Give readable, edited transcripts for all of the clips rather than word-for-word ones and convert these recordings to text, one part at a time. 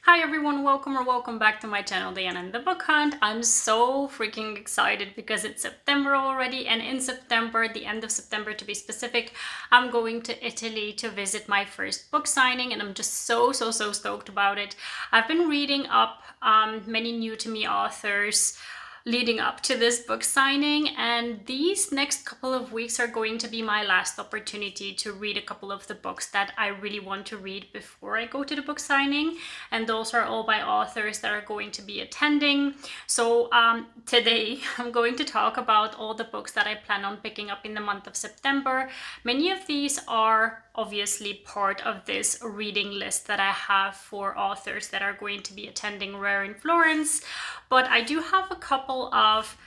Hi everyone, welcome back to my channel, Diana and the Book Hunt. I'm so freaking excited because it's September already, and in September, the end of September to be specific, I'm going to Italy to visit my first book signing, and I'm just so stoked about it. I've been reading up many new to me authors leading up to this book signing, and these next couple of weeks are going to be my last opportunity to read a couple of the books that I really want to read before I go to the book signing, and those are all by authors that are going to be attending. So today I'm going to talk about all the books that I plan on picking up in the month of September. Many of these are obviously part of this reading list that I have for authors that are going to be attending Rare in Florence, but I do have a couple of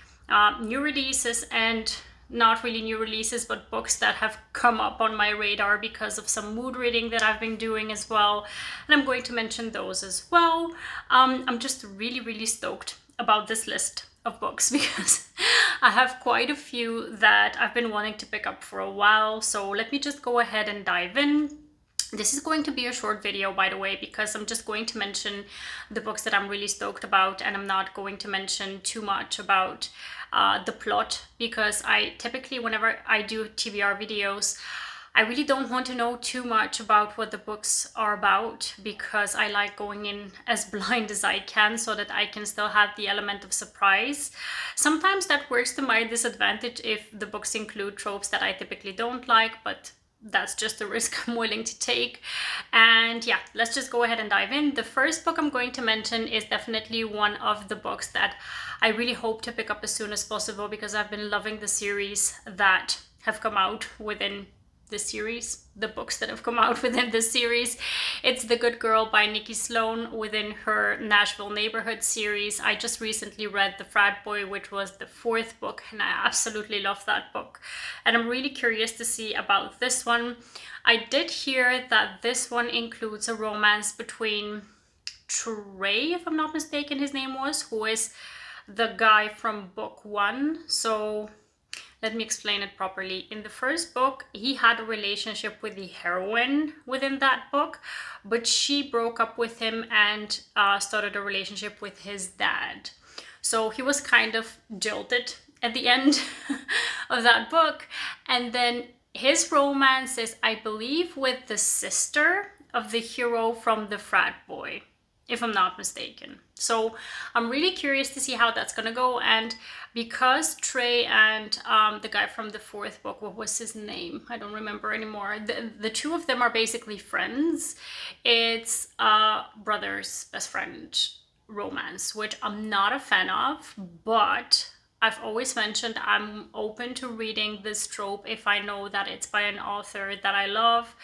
new releases and not really new releases, but books that have come up on my radar because of some mood reading that I've been doing as well, and I'm going to mention those as well. I'm just really stoked about this list of books because I have quite a few that I've been wanting to pick up for a while. So let me just go ahead and dive in. This is going to be a short video, by the way, because I'm just going to mention the books that I'm really stoked about, and I'm not going to mention too much about the plot, because I typically, whenever I do TBR videos, I really don't want to know too much about what the books are about, because I like going in as blind as I can so that I can still have the element of surprise. Sometimes that works to my disadvantage if the books include tropes that I typically don't like, but that's just a risk I'm willing to take. And yeah, let's just go ahead and dive in. The first book I'm going to mention is definitely one of the books that I really hope to pick up as soon as possible, because I've been loving the series that have come out within the books that have come out within this series. It's The Good Girl by Nikki Sloane within her Nashville Neighborhood series. I just recently read The Frat Boy, which was the fourth book, and I absolutely love that book. And I'm really curious to see about this one. I did hear that this one includes a romance between Trey, if I'm not mistaken, his name was, who is the guy from book one. So let me explain it properly. In the first book, he had a relationship with the heroine within that book, but she broke up with him and started a relationship with his dad. So he was kind of jilted at the end of that book. And then his romance is, I believe, with the sister of the hero from The Frat Boy, if I'm not mistaken. So I'm really curious to see how that's gonna go. And because Trey and the guy from the fourth book, what was his name? I don't remember anymore. The two of them are basically friends. It's a brother's best friend romance, which I'm not a fan of, but I've always mentioned I'm open to reading this trope if I know that it's by an author that I love,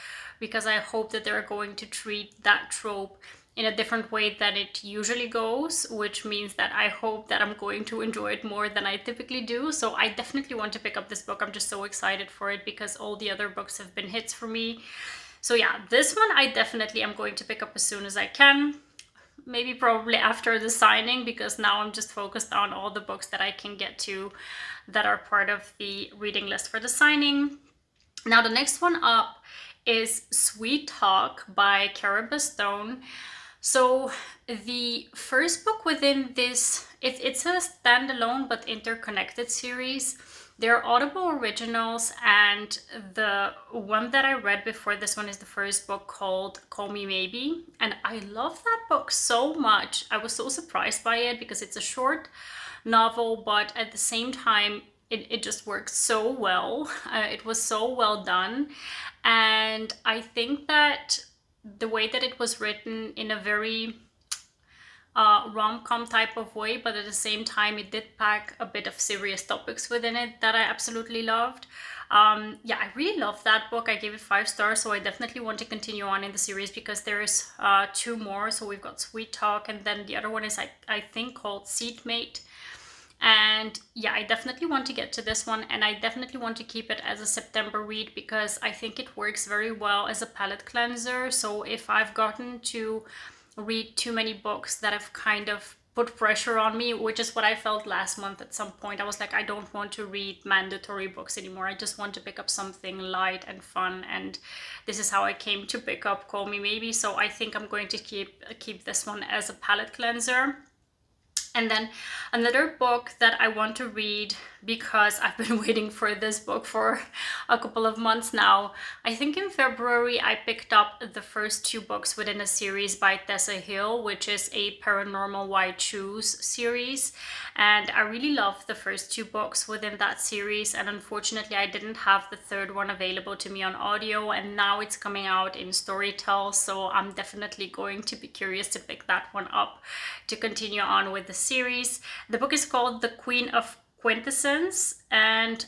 because I hope that they're going to treat that trope in a different way than it usually goes, which means that I hope that I'm going to enjoy it more than I typically do. So I definitely want to pick up this book. I'm just so excited for it because all the other books have been hits for me. So yeah, this one I definitely am going to pick up as soon as I can. Maybe probably after the signing, because now I'm just focused on all the books that I can get to that are part of the reading list for the signing. Now the next one up is Sweet Talk by Cara Bastone. So the first book within this, it's a standalone but interconnected series. They're Audible originals, and the one that I read before this one is the first book called Call Me Maybe. And I love that book so much. I was so surprised by it because it's a short novel, but at the same time, it just works so well. It was so well done. And I think that the way that it was written in a very rom-com type of way, but at the same time it did pack a bit of serious topics within it that I absolutely loved. Yeah, I really love that book. I gave it 5 stars, so I definitely want to continue on in the series because there is 2 more. So we've got Sweet Talk, and then the other one is I think called Seatmate. And yeah, I definitely want to get to this one, and I definitely want to keep it as a September read because I think it works very well as a palate cleanser. So if I've gotten to read too many books that have kind of put pressure on me, which is what I felt last month at some point. I was like, I don't want to read mandatory books anymore. I just want to pick up something light and fun, and this is how I came to pick up Call Me Maybe. So I think I'm going to keep this one as a palate cleanser. And then another book that I want to read, because I've been waiting for this book for a couple of months now. I think in February I picked up the first 2 books within a series by Tessa, Hale, which is a Paranormal White Shoes series. And I really loved the first 2 books within that series. And unfortunately, I didn't have the third one available to me on audio. And now it's coming out in Storytel. So I'm definitely going to be curious to pick that one up to continue on with the series. The book is called The Queen of Quintessence, and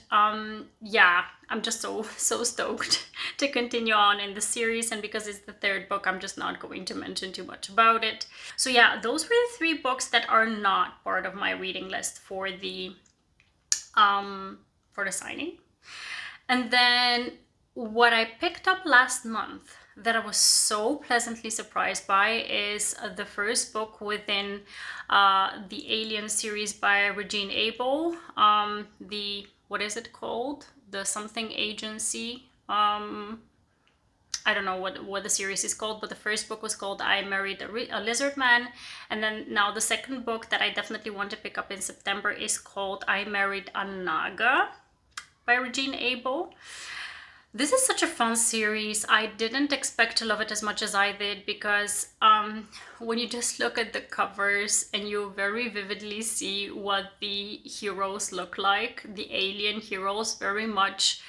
yeah, I'm just so stoked to continue on in the series. And because it's the third book, I'm just not going to mention too much about it. So yeah, those were the 3 books that are not part of my reading list for the signing. And then what I picked up last month that I was so pleasantly surprised by is the first book within the Alien series by Regine Abel. What is it called? The something agency. I don't know what the series is called, but the first book was called I Married a Lizard Man. And then now the second book that I definitely want to pick up in September is called I Married a Naga by Regine Abel. This is such a fun series. I didn't expect to love it as much as I did, because when you just look at the covers and you very vividly see what the heroes look like, the alien heroes, very much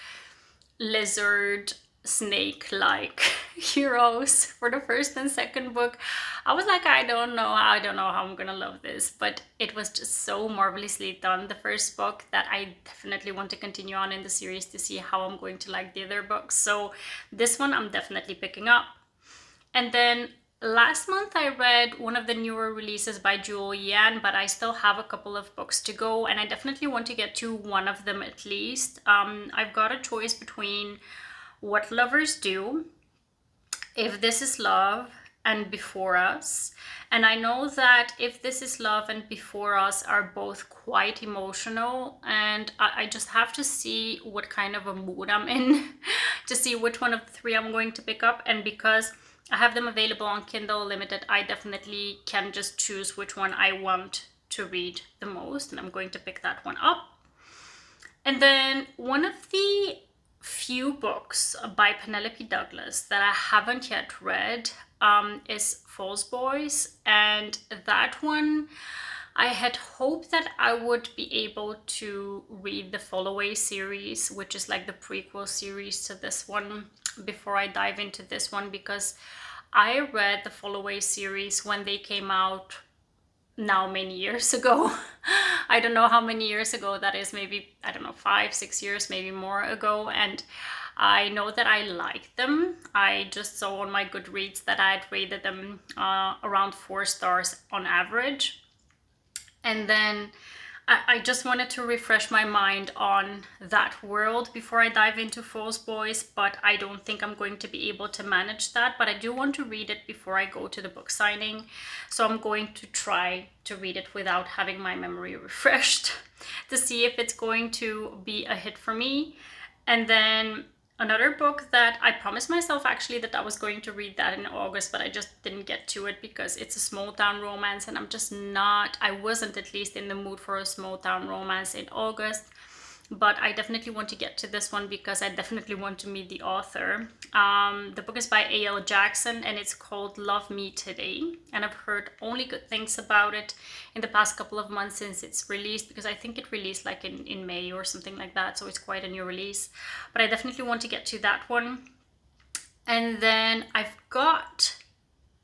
lizard, snake-like heroes for the first and second book. I was like, I don't know how I'm gonna love this, but it was just so marvelously done, the first book, that I definitely want to continue on in the series to see how I'm going to like the other books. So this one I'm definitely picking up. And then last month I read one of the newer releases by Julianne, but I still have a couple of books to go, and I definitely want to get to one of them at least. I've got a choice between What Lovers Do, If This Is Love, and Before Us. And I know that If This Is Love and Before Us are both quite emotional, and I just have to see what kind of a mood I'm in to see which one of the 3 I'm going to pick up. And because I have them available on Kindle Limited, I definitely can just choose which one I want to read the most, and I'm going to pick that one up. And then one of the few books by Penelope Douglas that I haven't yet read is False Boys, and that one I had hoped that I would be able to read the Followaway series, which is like the prequel series to this one, before I dive into this one, because I read the Followaway series when they came out now many years ago. I don't know how many years ago that is, maybe, I don't know, 5-6 years, maybe more ago. And I know that I liked them. I just saw on my Goodreads that I had rated them around 4 stars on average. And then I just wanted to refresh my mind on that world before I dive into False Boys, but I don't think I'm going to be able to manage that. But I do want to read it before I go to the book signing. So I'm going to try to read it without having my memory refreshed to see if it's going to be a hit for me. And then another book that I promised myself actually that I was going to read that in August, but I just didn't get to it because it's a small town romance, and I wasn't at least in the mood for a small town romance in August. But I definitely want to get to this one because I definitely want to meet the author. The book is by A.L. Jackson, and it's called Love Me Today. And I've heard only good things about it in the past couple of months since it's released, because I think it released like in May or something like that. So it's quite a new release. But I definitely want to get to that one. And then I've got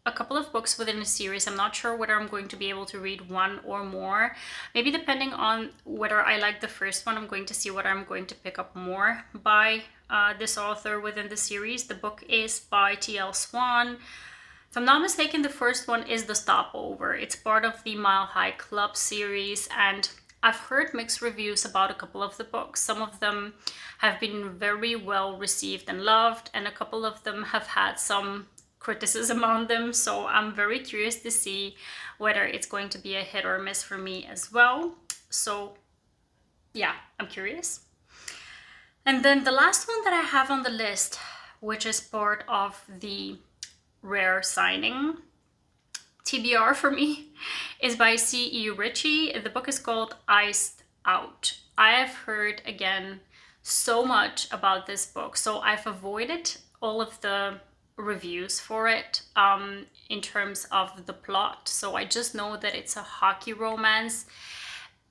a couple of books within a series. I'm not sure whether I'm going to be able to read one or more. Maybe depending on whether I like the first one, I'm going to see whether I'm going to pick up more by this author within the series. The book is by T.L. Swan. If I'm not mistaken, the first one is The Stopover. It's part of the Mile High Club series, and I've heard mixed reviews about a couple of the books. Some of them have been very well received and loved, and a couple of them have had some criticism on them, so I'm very curious to see whether it's going to be a hit or miss for me as well. So yeah, I'm curious. And then the last one that I have on the list, which is part of the rare signing TBR for me, is by C.E. Ricci. The book is called Iced Out. I have heard, again, so much about this book, so I've avoided all of the reviews for it in terms of the plot. So I just know that it's a hockey romance,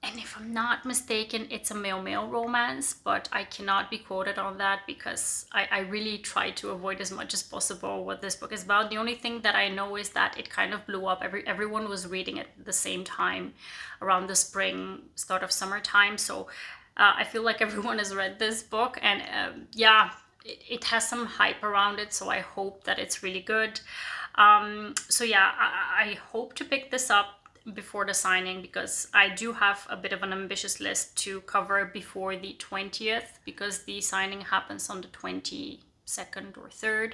and if I'm not mistaken, it's a male-male romance, but I cannot be quoted on that because I really try to avoid as much as possible what this book is about. The only thing that I know is that it kind of blew up. Everyone was reading it at the same time around the spring, start of summertime. So I feel like everyone has read this book, and yeah, it has some hype around it, so I hope that it's really good. So yeah, I hope to pick this up before the signing, because I do have a bit of an ambitious list to cover before the 20th, because the signing happens on the 22nd or 3rd.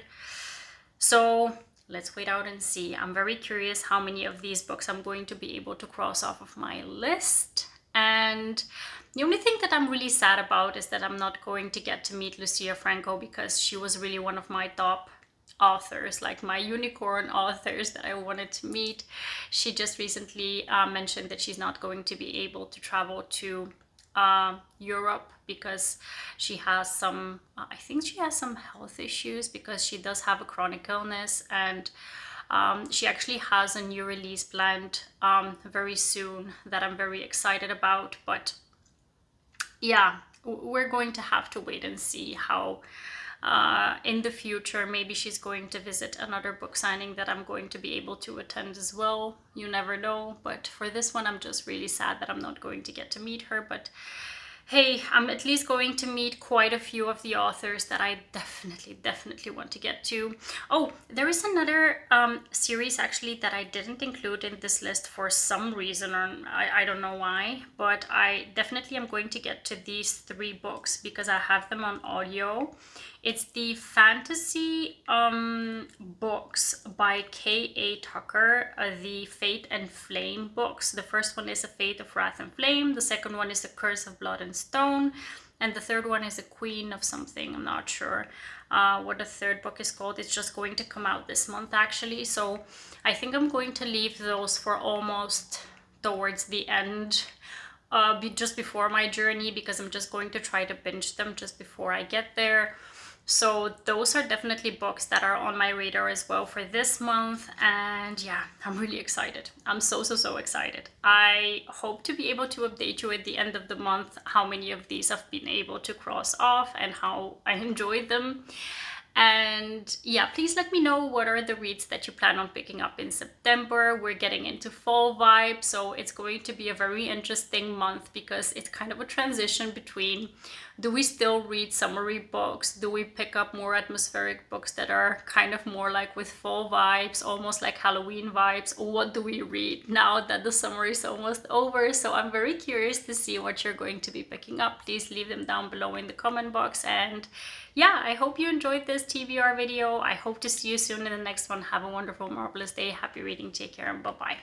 So let's wait out and see. I'm very curious how many of these books I'm going to be able to cross off of my list. And the only thing that I'm really sad about is that I'm not going to get to meet Lucia Franco, because she was really one of my top authors, like my unicorn authors that I wanted to meet. She just recently mentioned that she's not going to be able to travel to Europe because she has some, I think she has some health issues, because she does have a chronic illness, and she actually has a new release planned very soon that I'm very excited about. But yeah, we're going to have to wait and see how in the future maybe she's going to visit another book signing that I'm going to be able to attend as well. You never know. But for this one, I'm just really sad that I'm not going to get to meet her. But hey, I'm at least going to meet quite a few of the authors that I definitely want to get to. Oh, there is another series actually that I didn't include in this list for some reason, or I don't know why, but I definitely am going to get to these 3 books because I have them on audio. It's the fantasy books by K.A. Tucker, the Fate and Flame books. The first one is A Fate of Wrath and Flame. The second one is The Curse of Blood and Stone. And the third one is A Queen of something. I'm not sure what the third book is called. It's just going to come out this month, actually. So I think I'm going to leave those for almost towards the end, just before my journey, because I'm just going to try to binge them just before I get there. So those are definitely books that are on my radar as well for this month. And yeah, I'm really excited. I'm so excited. I hope to be able to update you at the end of the month how many of these I've been able to cross off and how I enjoyed them. And yeah, please let me know what are the reads that you plan on picking up in September. We're getting into fall vibes, so it's going to be a very interesting month because it's kind of a transition between, do we still read summary books? Do we pick up more atmospheric books that are kind of more like with fall vibes, almost like Halloween vibes? Or what do we read now that the summer is almost over? So I'm very curious to see what you're going to be picking up. Please leave them down below in the comment box. And yeah, I hope you enjoyed this TBR video. I hope to see you soon in the next one. Have a wonderful, marvelous day. Happy reading. Take care and bye-bye.